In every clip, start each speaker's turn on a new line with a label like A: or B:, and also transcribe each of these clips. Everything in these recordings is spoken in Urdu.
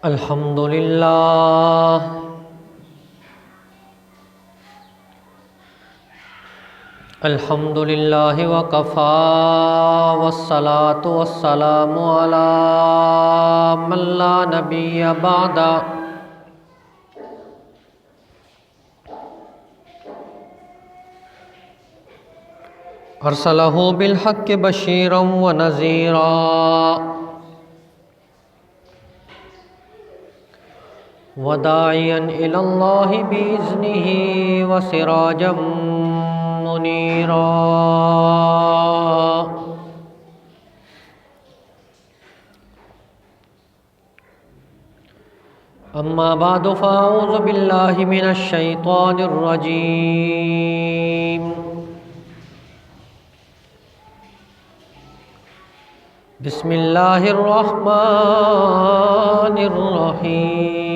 A: الحمد للہ الحمد للہ وکفی والصلاة والسلام علی من لا نبی بعد ارسلہ بالحق بشیرا ونذیرا وداعیا الی اللہ بإذنہ وسراجا منیرا اما بعد فاعوذ باللہ من الشیطان الرجیم بسم اللہ الرحمن الرحیم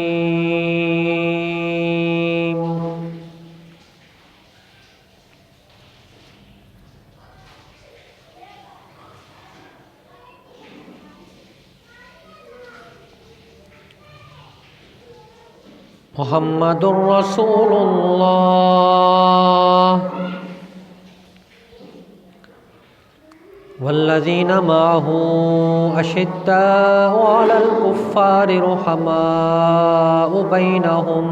A: محمد رسول اللہ والذین معہ اشداء علی الکفار رحماء بینہم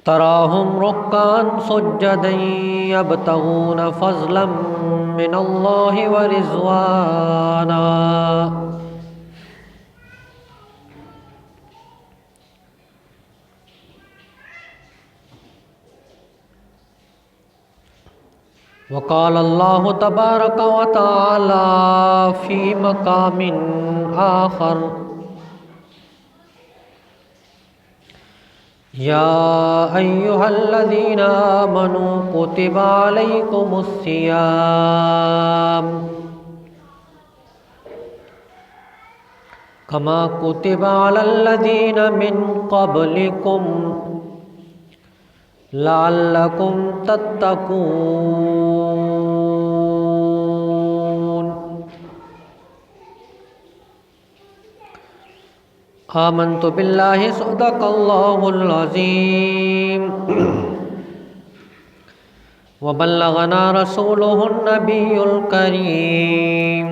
A: تراہم رکعا سجدا یبتغون فضلا من اللہ ورضوانا وقال اللہ تبارک وتعالی فی مقام آخر یا ایہا الذین آمنوا کتب علیکم الصیام کما کتب علی الذین من قبلکم لعلکم تتقون آمنت باللہ صدق اللہ العظیم وبلغنا رسولہ النبی الکریم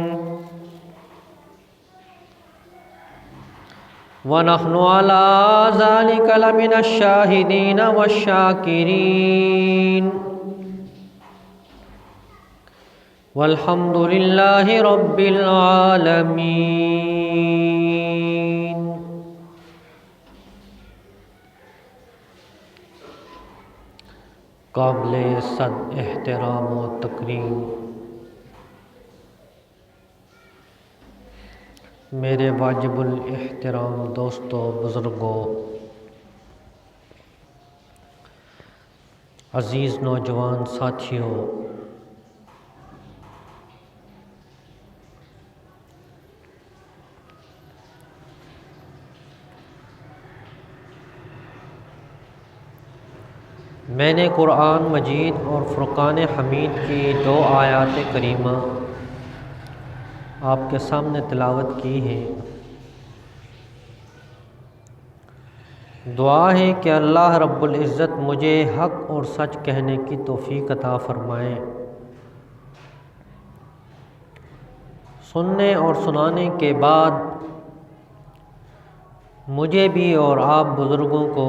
A: ونحن على ذلك لمن الشاهدين والشاكرين والحمد لله رب العالمين قابل صد احترام و تکریم میرے واجب الاحترام دوستوں، بزرگوں، عزیز نوجوان ساتھیوں، میں نے قرآن مجید اور فرقان حمید کی 2 آیات کریمہ آپ کے سامنے تلاوت کی ہے۔ دعا ہے کہ اللہ رب العزت مجھے حق اور سچ کہنے کی توفیق عطا فرمائے، سننے اور سنانے کے بعد مجھے بھی اور آپ بزرگوں کو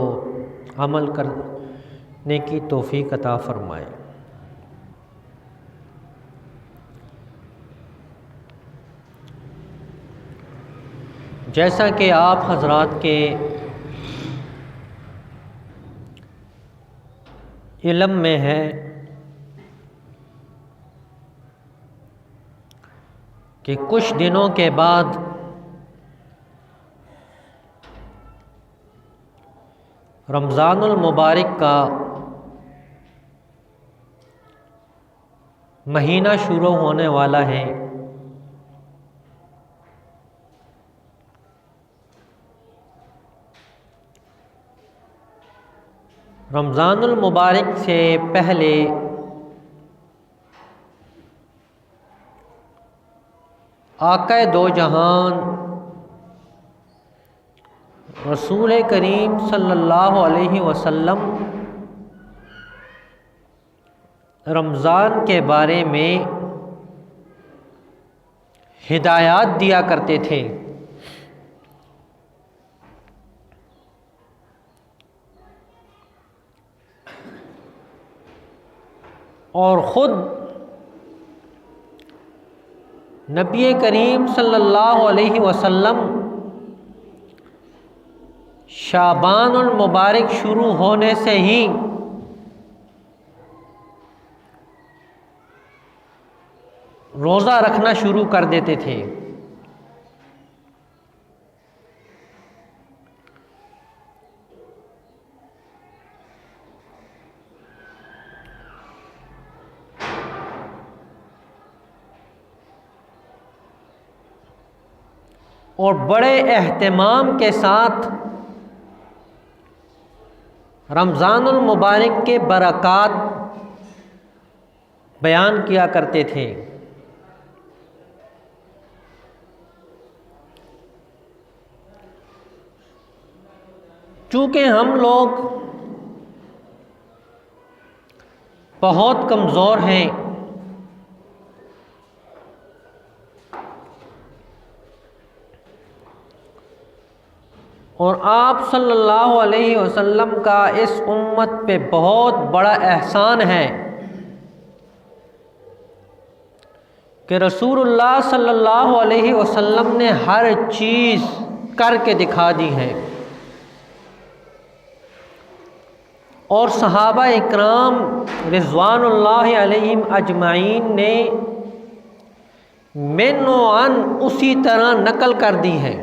A: عمل کرنے کی توفیق عطا فرمائے۔ جیسا کہ آپ حضرات کے علم میں ہے کہ کچھ دنوں کے بعد رمضان المبارک کا مہینہ شروع ہونے والا ہے۔ رمضان المبارک سے پہلے آقا دو جہان رسول کریم صلی اللہ علیہ وسلم رمضان کے بارے میں ہدایات دیا کرتے تھے، اور خود نبی کریم صلی اللہ علیہ وسلم شعبان المبارک شروع ہونے سے ہی روزہ رکھنا شروع کر دیتے تھے۔ اور بڑے اہتمام کے ساتھ رمضان المبارک کے برکات بیان کیا کرتے تھے۔ چونکہ ہم لوگ بہت کمزور ہیں، اور آپ صلی اللہ علیہ وسلم کا اس امت پہ بہت بڑا احسان ہے کہ رسول اللہ صلی اللہ علیہ وسلم نے ہر چیز کر کے دکھا دی ہے، اور صحابہ اکرام رضوان اللہ علیہم اجمعین نے من و عن اسی طرح نقل کر دی ہے۔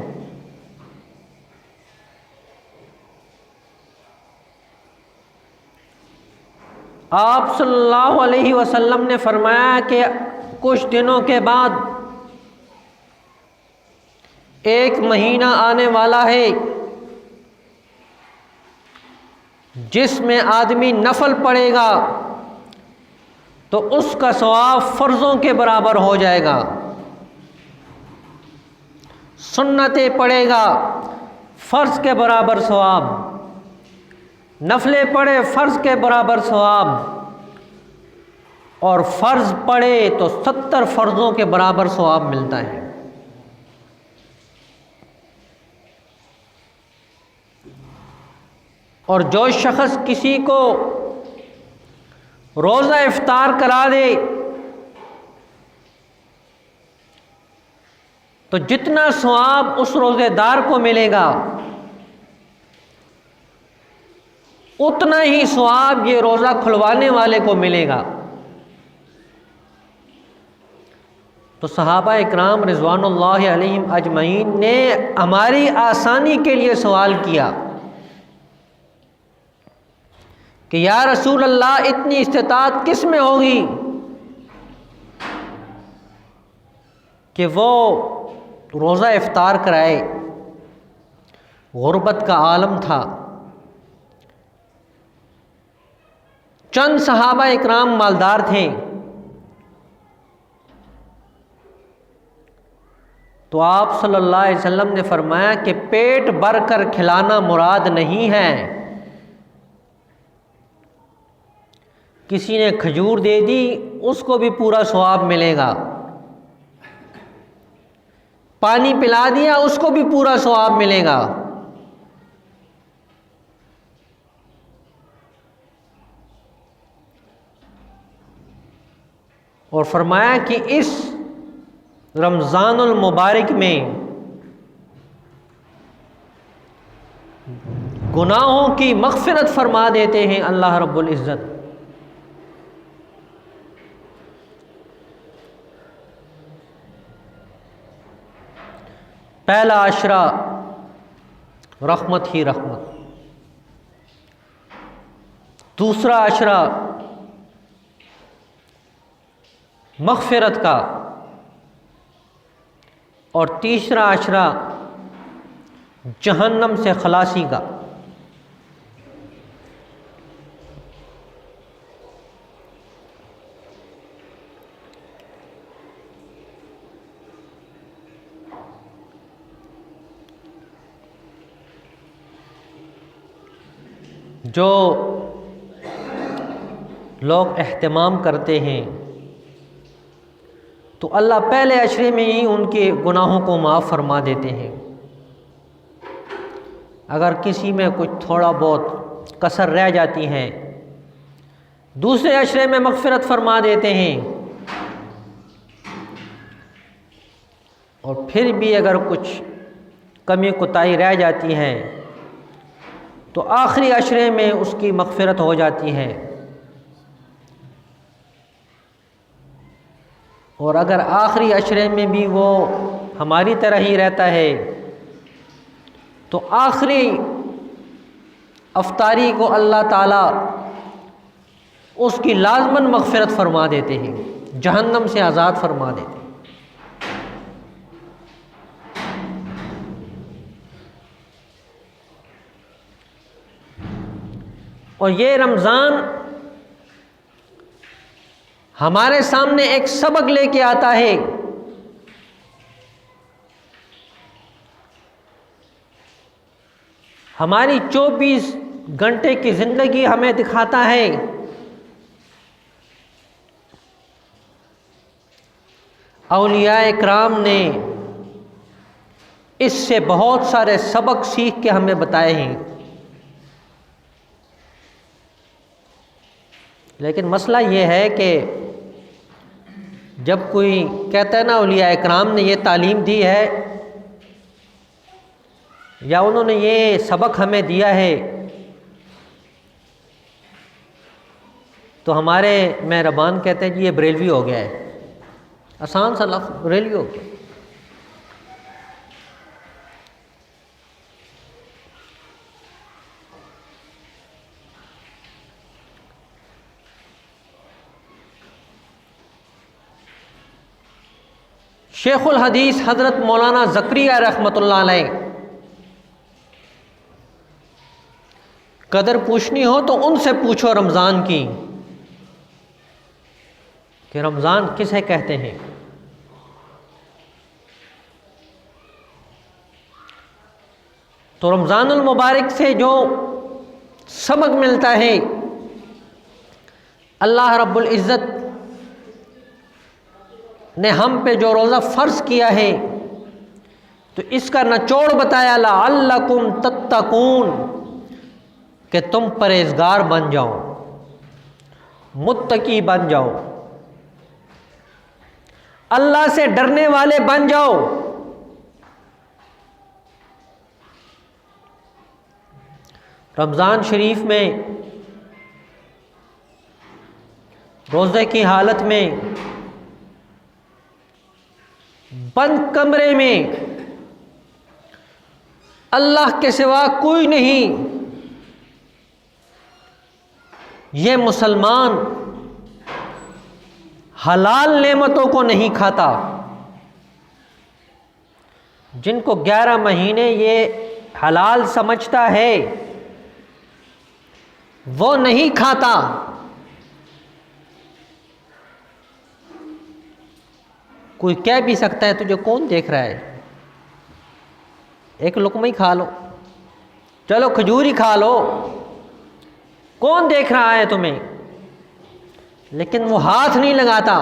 A: آپ صلی اللہ علیہ وسلم نے فرمایا کہ کچھ دنوں کے بعد ایک مہینہ آنے والا ہے جس میں آدمی نفل پڑھے گا تو اس کا ثواب فرضوں کے برابر ہو جائے گا، سنتیں پڑھے گا فرض کے برابر ثواب، نفلیں پڑھے فرض کے برابر ثواب، اور فرض پڑھے تو 70 فرضوں کے برابر ثواب ملتا ہے۔ اور جو شخص کسی کو روزہ افطار کرا دے تو جتنا ثواب اس روزے دار کو ملے گا اتنا ہی ثواب یہ روزہ کھلوانے والے کو ملے گا۔ تو صحابہ اکرام رضوان اللہ علیہم اجمعین نے ہماری آسانی کے لیے سوال کیا کہ یا رسول اللہ اتنی استطاعت کس میں ہوگی کہ وہ روزہ افطار کرائے؟ غربت کا عالم تھا، چند صحابہ اکرام مالدار تھے، تو آپ صلی اللہ علیہ وسلم نے فرمایا کہ پیٹ بھر کر کھلانا مراد نہیں ہے، کسی نے کھجور دے دی اس کو بھی پورا ثواب ملے گا، پانی پلا دیا اس کو بھی پورا ثواب ملے گا۔ اور فرمایا کہ اس رمضان المبارک میں گناہوں کی مغفرت فرما دیتے ہیں اللہ رب العزت۔ پہلا عشرہ رحمت ہی رحمت، دوسرا عشرہ مغفرت کا، اور تیسرا عشرہ جہنم سے خلاصی کا۔ جو لوگ اہتمام کرتے ہیں تو اللہ پہلے عشرے میں ہی ان کے گناہوں کو معاف فرما دیتے ہیں۔ اگر کسی میں کچھ تھوڑا بہت کسر رہ جاتی ہے دوسرے عشرے میں مغفرت فرما دیتے ہیں، اور پھر بھی اگر کچھ کمی کوتاہی رہ جاتی ہے تو آخری عشرے میں اس کی مغفرت ہو جاتی ہے، اور اگر آخری عشرے میں بھی وہ ہماری طرح ہی رہتا ہے تو آخری افطاری کو اللہ تعالیٰ اس کی لازماً مغفرت فرما دیتے ہیں، جہنم سے آزاد فرما دیتے ہیں۔ اور یہ رمضان ہمارے سامنے ایک سبق لے کے آتا ہے ہماری 24 گھنٹے کی زندگی ہمیں دکھاتا ہے اولیاء کرام نے اس سے بہت سارے سبق سیکھ کے ہمیں بتائے ہیں، لیکن مسئلہ یہ ہے کہ جب کوئی کہتا ہے نا اولیاء کرام نے یہ تعلیم دی ہے یا انہوں نے یہ سبق ہمیں دیا ہے، تو ہمارے مہربان کہتے ہیں جی یہ بریلوی ہو گیا ہے، آسان سا لفظ بریلوی ہو گیا۔ شیخ الحدیث حضرت مولانا زکریا رحمۃ اللہ علیہ قدر پوچھنی ہو تو ان سے پوچھو رمضان کی کہ رمضان کسے کہتے ہیں۔ تو رمضان المبارک سے جو سبق ملتا ہے، اللہ رب العزت نے ہم پہ جو روزہ فرض کیا ہے تو اس کا نچوڑ بتایا لعلکم تتقون، کہ تم پرہیزگار بن جاؤ، متقی بن جاؤ، اللہ سے ڈرنے والے بن جاؤ۔ رمضان شریف میں روزے کی حالت میں بند کمرے میں اللہ کے سوا کوئی نہیں، یہ مسلمان حلال نعمتوں کو نہیں کھاتا، جن کو 11 مہینے یہ حلال سمجھتا ہے وہ نہیں کھاتا۔ کوئی کہہ بھی سکتا ہے تجھے کون دیکھ رہا ہے، ایک لقمہ ہی کھا لو، چلو کھجور ہی کھا لو، کون دیکھ رہا ہے تمہیں، لیکن وہ ہاتھ نہیں لگاتا۔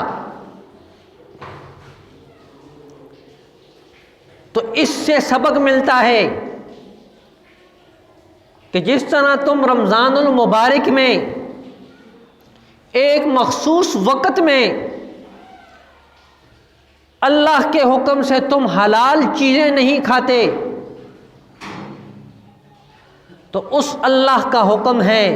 A: تو اس سے سبق ملتا ہے کہ جس طرح تم رمضان المبارک میں ایک مخصوص وقت میں اللہ کے حکم سے تم حلال چیزیں نہیں کھاتے، تو اس اللہ کا حکم ہے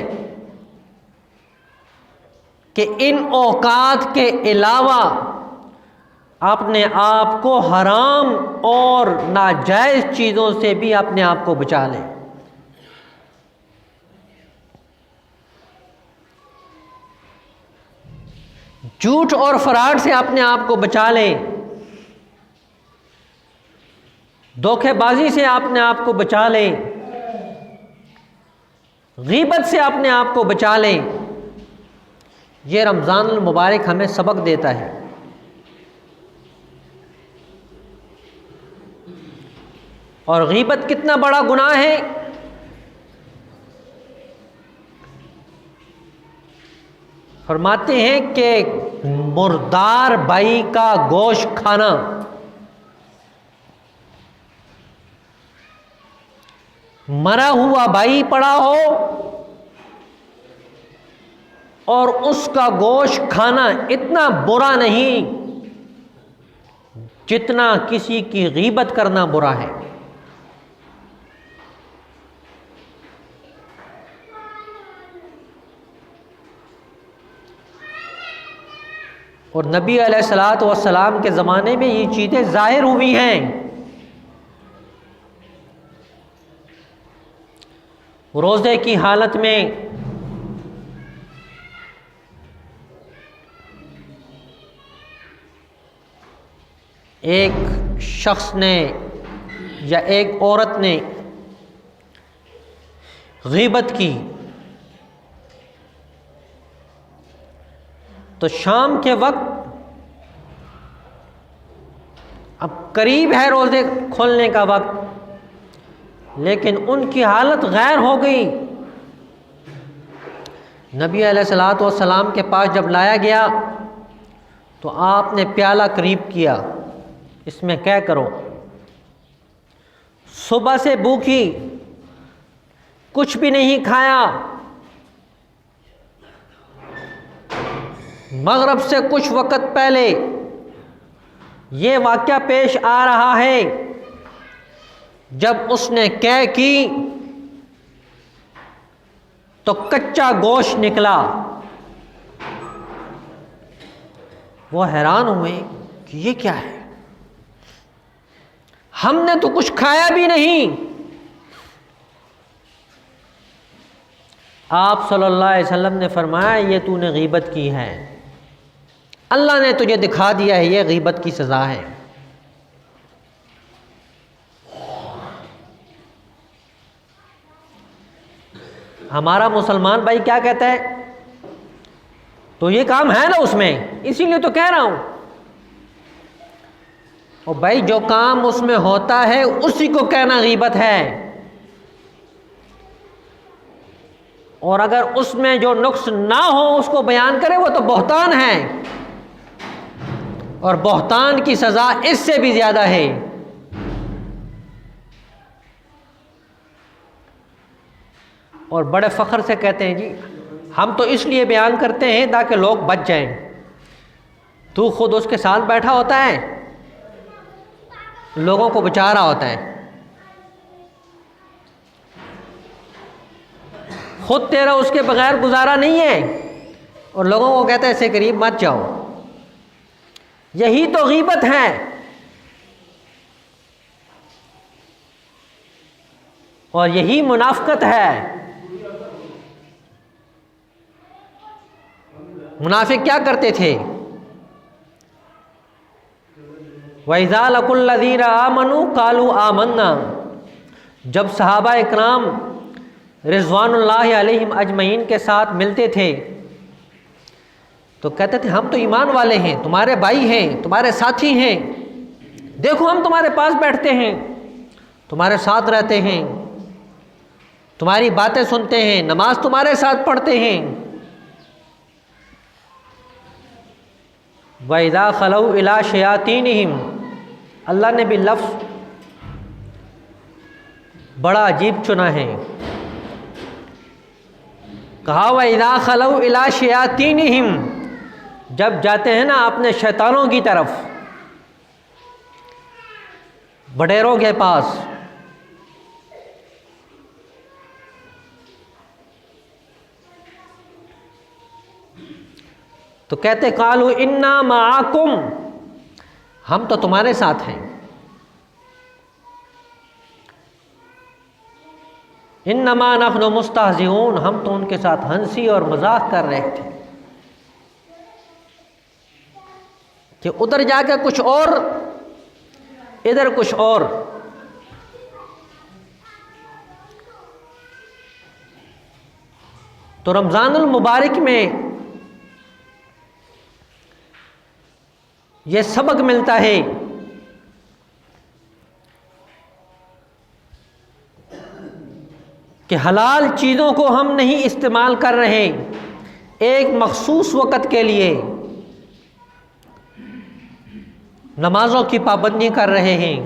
A: کہ ان اوقات کے علاوہ اپنے آپ کو حرام اور ناجائز چیزوں سے بھی اپنے آپ کو بچا لیں۔ جھوٹ اور فراڈ سے اپنے آپ کو بچا لیں، دھوکے بازی سے اپنے آپ کو بچا لیں، غیبت سے اپنے آپ کو بچا لیں۔ یہ رمضان المبارک ہمیں سبق دیتا ہے۔ اور غیبت کتنا بڑا گناہ ہے، فرماتے ہیں کہ مردار بھائی کا گوشت کھانا مرا ہوا بھائی پڑا ہو اور اس کا گوشت کھانا اتنا برا نہیں جتنا کسی کی غیبت کرنا برا ہے۔ اور نبی علیہ الصلوۃ والسلام کے زمانے میں یہ چیزیں ظاہر ہوئی ہیں۔ روزے کی حالت میں ایک شخص نے یا ایک عورت نے غیبت کی تو شام کے وقت اب قریب ہے روزے کھولنے کا وقت، لیکن ان کی حالت غیر ہو گئی۔ نبی علیہ الصلوۃ والسلام کے پاس جب لایا گیا تو آپ نے پیالہ قریب کیا، اس میں کیا کرو، صبح سے بھوکی، کچھ بھی نہیں کھایا، مغرب سے کچھ وقت پہلے یہ واقعہ پیش آ رہا ہے جب اس نے قے کی تو کچا گوشت نکلا۔ وہ حیران ہوئے کہ یہ کیا ہے، ہم نے تو کچھ کھایا بھی نہیں۔ آپ صلی اللہ علیہ وسلم نے فرمایا یہ تو نے غیبت کی ہے، اللہ نے تجھے دکھا دیا ہے یہ غیبت کی سزا ہے۔ ہمارا مسلمان بھائی کیا کہتا ہے، تو یہ کام ہے نا اس میں، اسی لیے تو کہہ رہا ہوں۔ اور بھائی جو کام اس میں ہوتا ہے اسی کو کہنا غیبت ہے، اور اگر اس میں جو نقص نہ ہو اس کو بیان کرے وہ تو بہتان ہے، اور بہتان کی سزا اس سے بھی زیادہ ہے۔ اور بڑے فخر سے کہتے ہیں جی ہم تو اس لیے بیان کرتے ہیں تاکہ لوگ بچ جائیں۔ تو خود اس کے ساتھ بیٹھا ہوتا ہے، لوگوں کو بچا رہا ہوتا ہے، خود تیرا اس کے بغیر گزارا نہیں ہے، اور لوگوں کو کہتا ہے اس سے قریب مت جاؤ۔ یہی تو غیبت ہے۔ اور یہی منافقت ہے۔ منافق کیا کرتے تھے، وَإِذَا لَقُوا الَّذِينَ آمَنُوا قَالُوا آمَنَّا، جب صحابہ اکرام رضوان اللہ علیہم اجمعین کے ساتھ ملتے تھے تو کہتے تھے ہم تو ایمان والے ہیں، تمہارے بھائی ہیں، تمہارے ساتھی ہیں، دیکھو ہم تمہارے پاس بیٹھتے ہیں، تمہارے ساتھ رہتے ہیں، تمہاری باتیں سنتے ہیں، نماز تمہارے ساتھ پڑھتے ہیں۔ وَإِذَا خَلَوْا إِلَىٰ شَيَاطِينِهِمْ، اللہ نے بھی لفظ بڑا عجیب چنا ہے، کہا وَإِذَا خَلَوْا إِلَىٰ شَيَاطِينِهِمْ، جب جاتے ہیں نا اپنے شیطانوں کی طرف، بڈیروں کے پاس، تو کہتے قالوا انا معکم، ہم تو تمہارے ساتھ ہیں، انما نحن مستہزئون، ہم تو ان کے ساتھ ہنسی اور مذاق کر رہے تھے، کہ ادھر جا کے کچھ اور ادھر کچھ اور۔ تو رمضان المبارک میں یہ سبق ملتا ہے کہ حلال چیزوں کو ہم نہیں استعمال کر رہے، ایک مخصوص وقت کے لیے نمازوں کی پابندی کر رہے ہیں،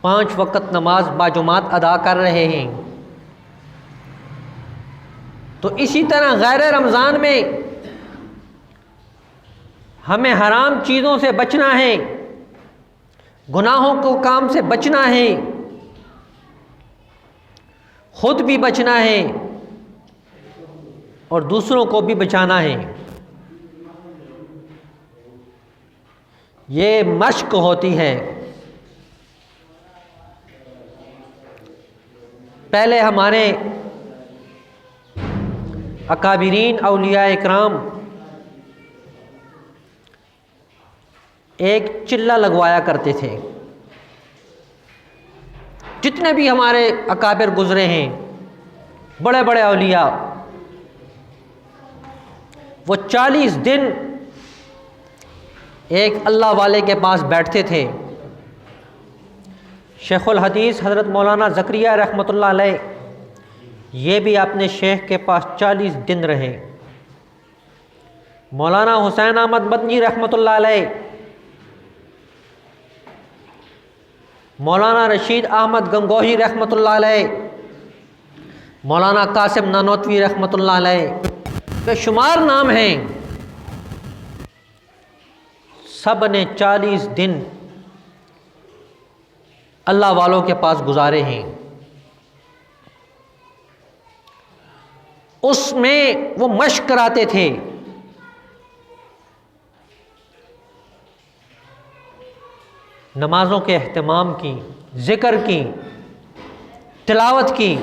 A: 5 وقت نماز باجماعت ادا کر رہے ہیں، تو اسی طرح غیر رمضان میں ہمیں حرام چیزوں سے بچنا ہے، گناہوں کو کام سے بچنا ہے، خود بھی بچنا ہے اور دوسروں کو بھی بچانا ہے۔ یہ مشق ہوتی ہے۔ پہلے ہمارے اکابرین اولیاء اکرام ایک چلہ لگوایا کرتے تھے، جتنے بھی ہمارے اکابر گزرے ہیں، بڑے بڑے اولیاء، وہ 40 دن ایک اللہ والے کے پاس بیٹھتے تھے۔ شیخ الحدیث حضرت مولانا زکریا رحمۃ اللہ علیہ یہ بھی اپنے شیخ کے پاس 40 دن رہے۔ مولانا حسین احمد مدنی رحمۃ اللہ علیہ، مولانا رشید احمد گنگوہی رحمۃ اللہ علیہ، مولانا قاسم نانوتوی رحمۃ اللہ علیہ، بے شمار نام ہیں، سب نے 40 دن اللہ والوں کے پاس گزارے ہیں۔ اس میں وہ مشق کراتے تھے، نمازوں کے اہتمام کی، ذکر کی، تلاوت کی۔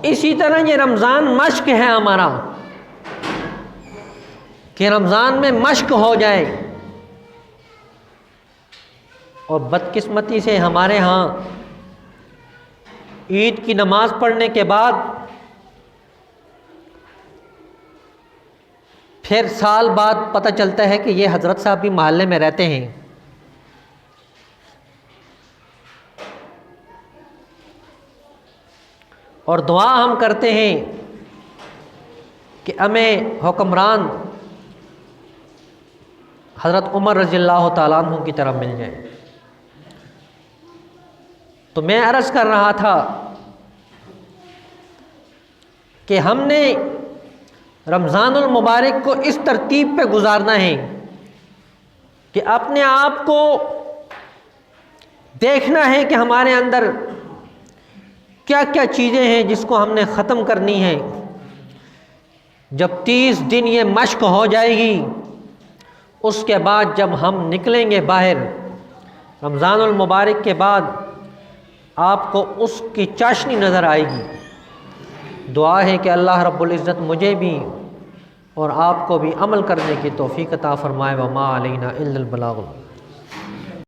A: اسی طرح یہ رمضان مشق ہے ہمارا، کہ رمضان میں مشق ہو جائے۔ اور بدقسمتی سے ہمارے ہاں عید کی نماز پڑھنے کے بعد پھر سال بعد پتہ چلتا ہے کہ یہ حضرت صاحب بھی محلے میں رہتے ہیں، اور دعا ہم کرتے ہیں کہ ہمیں حکمران حضرت عمر رضی اللہ تعالیٰ عنہ کی طرف مل جائے۔ تو میں عرض کر رہا تھا کہ ہم نے رمضان المبارک کو اس ترتیب پہ گزارنا ہے کہ اپنے آپ کو دیکھنا ہے کہ ہمارے اندر کیا کیا چیزیں ہیں جس کو ہم نے ختم کرنی ہے۔ جب 30 دن یہ مشق ہو جائے گی، اس کے بعد جب ہم نکلیں گے باہر رمضان المبارک کے بعد، آپ کو اس کی چاشنی نظر آئے گی۔ دعا ہے کہ اللہ رب العزت مجھے بھی اور آپ کو بھی عمل کرنے کی توفیق عطا فرمائے۔ وما علینا الا البلاغ۔